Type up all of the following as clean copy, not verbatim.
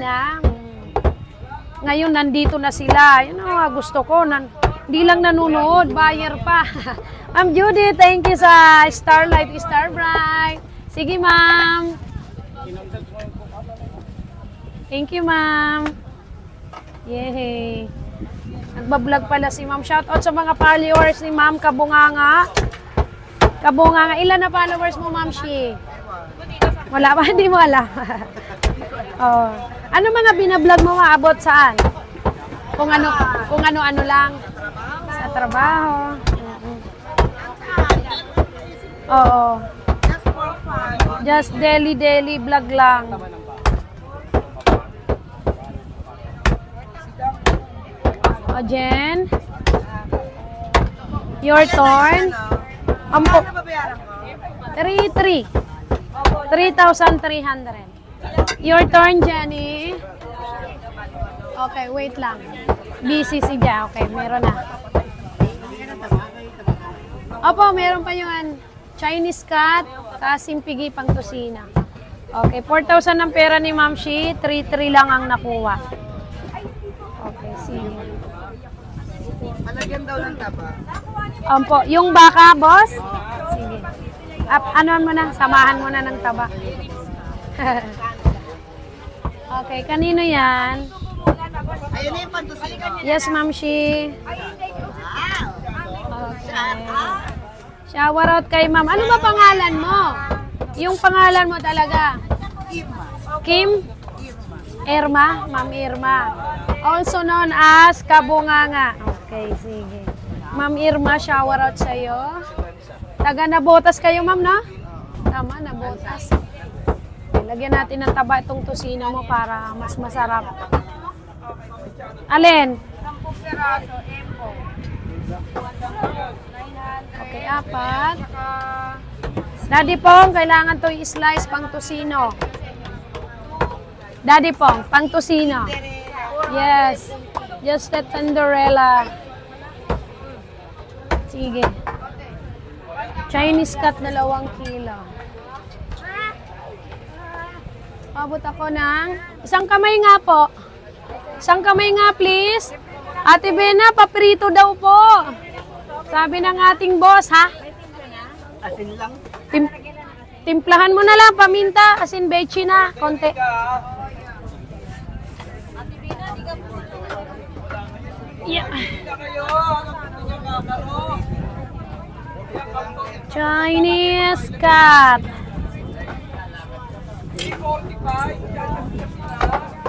kanina. Ngayon, nandito na sila. Yun ang gusto ko. Hindi lang nanonood, buyer pa. Ma'am Judy, thank you sa Starlight, Starbright. Sige, ma'am. Thank you, ma'am. Yay. Nagbablog pala si ma'am. Shoutout sa mga followers ni ma'am Kabunganga. Kabunganga. Ilan na followers mo, ma'am Shi? Wala ba? Hindi mo alam. Oh. Ano mga binablog mo maabot saan? Kung ano lang. Sa trabaho. Oo. Just daily vlog lang. O, Jen. Your turn. 3,300. Your turn, Jenny. Okay, wait lang. Busy si Ja. Okay, meron na. Opo, meron pa yung Chinese cat, kasimpigi pang tusina. Okay, 4,000 ang pera ni Ma'am Shi, 3,300 lang ang nakuha. Okay, sige. Alagyan daw ng taba. Opo, yung baka, boss? Sige. Anoan mo na, samahan mo na ng taba. Okay, kanino yan? Ayun na yung pantusina. Yes, Ma'am Shi. Okay. Shower out kay Ma'am. Ano ba pangalan mo? Yung pangalan mo talaga? Kim? Irma? Ma'am Irma. Also known as Kabunganga. Okay, sige. Ma'am Irma, shower out sa'yo. Taga Nabotas kayo, ma'am, no? Tama, Nabotas. Okay, lagyan natin ng taba itong tusina mo para mas masarap. Alin? 10 piraso, empo. Okay, 4. Daddy Pong, kailangan to i-slice pang tusino. Daddy Pong, pang tusino. Yes. Just a tenderella. Sige. Chinese cut, 2 kilo. Abot ako ng isang kamay nga po. Isang kamay nga, please. Ate Bena, paprito daw po. Sabi ng ating boss, ha? Asin lang. Timplahan mo na lang, paminta, asin bechi na, konti. Yeah. Chinese cat.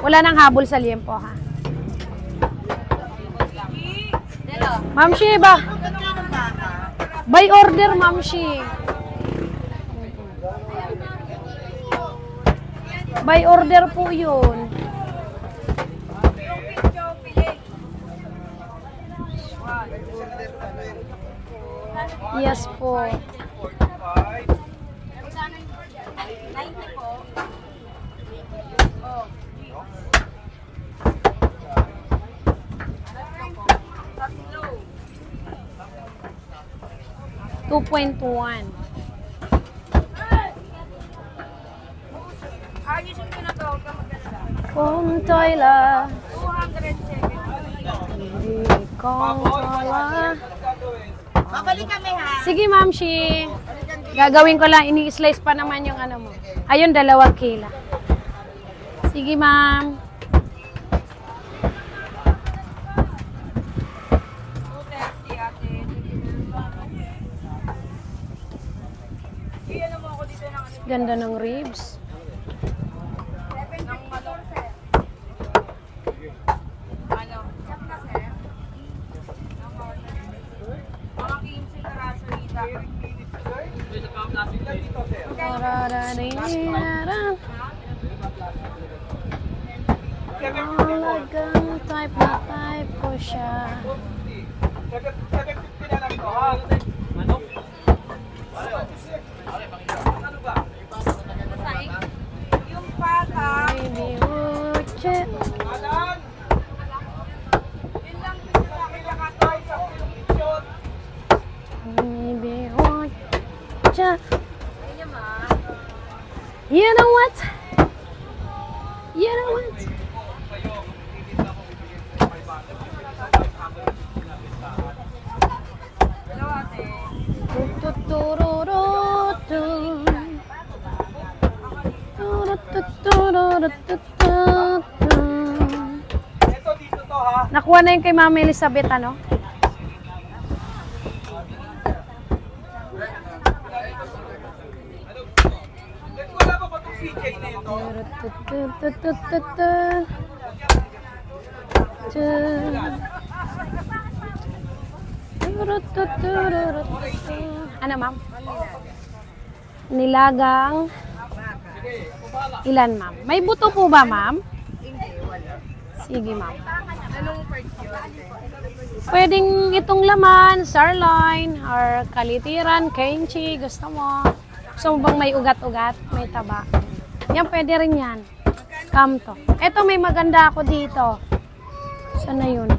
Wala nang habol sa liempo, ha? Ma'am Shi ba? By order, Ma'am Shi. By order po yun. Yes po. 2.1. Kung toila. 270. Kung toila. Babalik kami, ha? Sige, Ma'am Shi. Gagawin ko lang, ini-slice pa naman yung ano mo. Ayun, 2 kilo. Sige, ma'am. Ganda ng ribs. Talagang type na type ko siya. Yung pata. Baby, uche. Baby, uche. You know what? You know what? Hello, ate. Tututururutu. Turututururututu. Ito dito to ha. Nakuha na yung kay Mama Elizabeth, ano? Wala pa ba itong CJ na ito? Ano, ma'am? Nilagang. Ilan, ma'am? May buto po ba, ma'am? Hindi, wala. Sige, ma'am. Anong part yun? Pwedeng itong laman, sirloin, or kalitiran, kimchi, gusto mo. Gusto mo bang may ugat-ugat? May taba. Yan, pwede rin yan. Kamto. Eto, may maganda ako dito. Saan na yun?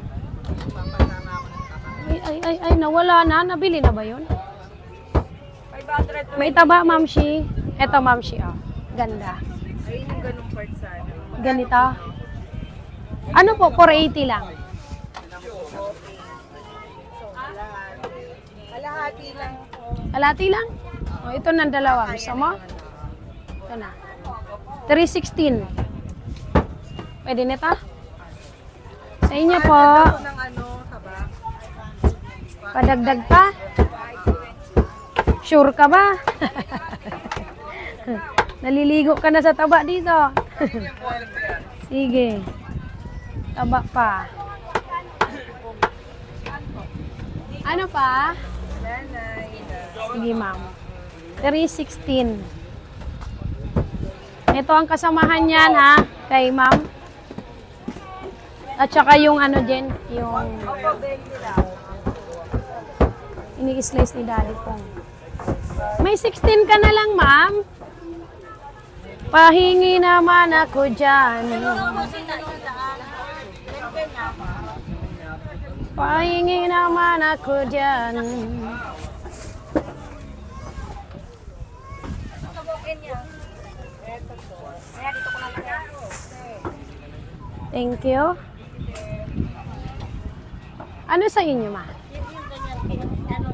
Ay, nawala na. Nabili na ba yun? 500. May taba, mamshi. Eto, mamshi, oh. Ganda. Ayun yung ganung part sana. Ganito. Ano po? 480 lang. Kalahati lang po. Kalati lang? O, ito ng dalawa. Gusto mo? Ito na. 316. Pwede nito? Sa inyo po. Ng ano, taba? Padagdag pa? Sure ka ba? Naliligo ka na sa taba dito. Sige. Taba pa. Ano pa? Nanay. Sige, ma'am. 316. Ito ang kasamahan niyan, ha? Kay ma'am. At saka yung ano din, yung Opo, 20 lang. ini-slice ni daddy pong. May 16 ka na lang, ma'am. Pahingi naman ako dyan. Pahingi naman ako dyan. Thank you. Ano sa inyo, ma?